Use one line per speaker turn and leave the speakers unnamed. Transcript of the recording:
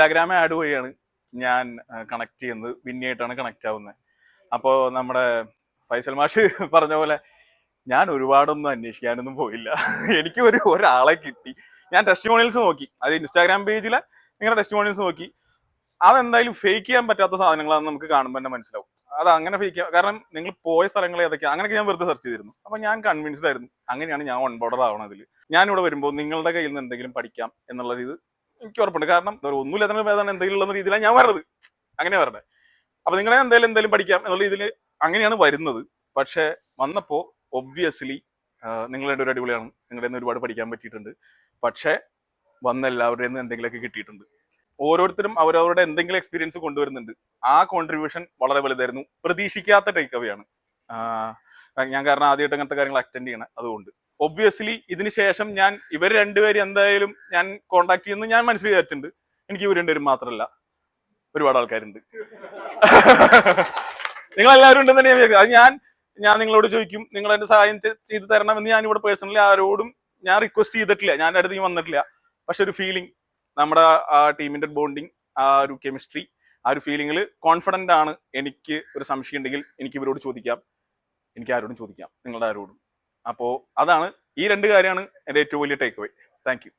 Instagram add വഴിയാണ് ഞാൻ connect ചെയ്യുന്നത്, വിന്നിയായിട്ടാണ് കണക്ട് ആവുന്നത്. അപ്പോൾ നമ്മുടെ ഫൈസൽ മാഷ് പറഞ്ഞ പോലെ ഞാൻ ഒരുപാടൊന്നും അന്വേഷിക്കാനൊന്നും പോയില്ല. എനിക്ക് ഒരാളെ കിട്ടി. ഞാൻ ടെസ്റ്റിമോണിയൽസ് നോക്കി, അത് ഇൻസ്റ്റാഗ്രാം പേജിലെ നിങ്ങളുടെ ടെസ്റ്റിമോണിയൽസ് നോക്കി. അതെന്തായാലും ഫേക്ക് ചെയ്യാൻ പറ്റാത്ത സാധനങ്ങളാണെന്ന് നമുക്ക് കാണുമ്പോൾ തന്നെ മനസ്സിലാവും. അത് അങ്ങനെ ഫേക്ക് ചെയ്യാം, കാരണം നിങ്ങൾ പോയ സ്ഥലങ്ങൾ ഏതൊക്കെയാണ് അങ്ങനെയൊക്കെ ഞാൻ വെറുതെ സെർച്ച് ചെയ്തിരുന്നു. അപ്പൊ ഞാൻ കൺവിൻസ്ഡ് ആയിരുന്നു. അങ്ങനെയാണ് ഞാൻ ഓൺ ബോർഡർ ആവണതിൽ. ഞാനിവിടെ വരുമ്പോൾ നിങ്ങളുടെ കയ്യിൽ നിന്ന് എന്തെങ്കിലും പഠിക്കാം എന്നുള്ള ഇത് എനിക്ക് ഉറപ്പുണ്ട്. കാരണം ഒന്നുമില്ല അതിന് ഭേദമാണ് എന്തെങ്കിലും ഉള്ള രീതിയിലാണ് ഞാൻ വരുന്നത്. അങ്ങനെ വരണ്ടേ? അപ്പൊ നിങ്ങളെ എന്തെങ്കിലും പഠിക്കാം എന്നുള്ള ഇതിൽ അങ്ങനെയാണ് വരുന്നത്. പക്ഷെ വന്നപ്പോ ഒബ്വിയസ്ലി നിങ്ങളുടെ ഒരു അടിപൊളിയാണ്, നിങ്ങളുടെ നിന്ന് ഒരുപാട് പഠിക്കാൻ പറ്റിയിട്ടുണ്ട്. പക്ഷെ വന്ന എല്ലാവരുടെ നിന്ന് എന്തെങ്കിലുമൊക്കെ കിട്ടിയിട്ടുണ്ട്. ഓരോരുത്തരും അവരവരുടെ എന്തെങ്കിലും എക്സ്പീരിയൻസ് കൊണ്ടുവരുന്നുണ്ട്. ആ കോൺട്രിബ്യൂഷൻ വളരെ വലുതായിരുന്നു. പ്രതീക്ഷിക്കാത്ത ടേക്ക് അവേ ആണ്. ഞാൻ കാരണം ആദ്യമായിട്ട് അങ്ങനത്തെ കാര്യങ്ങൾ അറ്റൻഡ് ചെയ്യണം. അതുകൊണ്ട് ഒബ്വിയസ്ലി ഇതിന് ശേഷം ഞാൻ ഇവർ രണ്ടുപേരും എന്തായാലും ഞാൻ കോണ്ടാക്ട് ചെയ്യുന്നു ഞാൻ മനസ്സിൽ വിചാരിച്ചിട്ടുണ്ട്. എനിക്ക് ഇവർ രണ്ടുപേരും മാത്രമല്ല, ഒരുപാട് ആൾക്കാരുണ്ട്. നിങ്ങളെല്ലാവരും ഉണ്ടെന്ന് തന്നെ ഞാൻ വിചാരിക്കും. അത് ഞാൻ നിങ്ങളോട് ചോദിക്കും, നിങ്ങൾ എന്റെ സഹായം ചെയ്തു തരണമെന്ന് ഞാൻ ഇവിടെ പേഴ്സണലി ആരോടും ഞാൻ റിക്വസ്റ്റ് ചെയ്തിട്ടില്ല, ഞാൻ അടുത്തേക്ക് വന്നിട്ടില്ല. പക്ഷെ ഒരു ഫീലിംഗ്, നമ്മുടെ ആ ടീമിന്റെ ബോണ്ടിങ്, ആ ഒരു കെമിസ്ട്രി, ആ ഒരു ഫീലിംഗിൽ കോൺഫിഡന്റ് ആണ്. എനിക്ക് ഒരു സംശയം ഉണ്ടെങ്കിൽ എനിക്ക് ഇവരോട് ചോദിക്കാം, എനിക്ക് ആരോടും ചോദിക്കാം, നിങ്ങളുടെ ആരോടും. അപ്പോൾ അതാണ്, ഈ രണ്ട് കാര്യമാണ് എൻ്റെ ഏറ്റവും വലിയ ടേക്ക് അവേ. Thank you.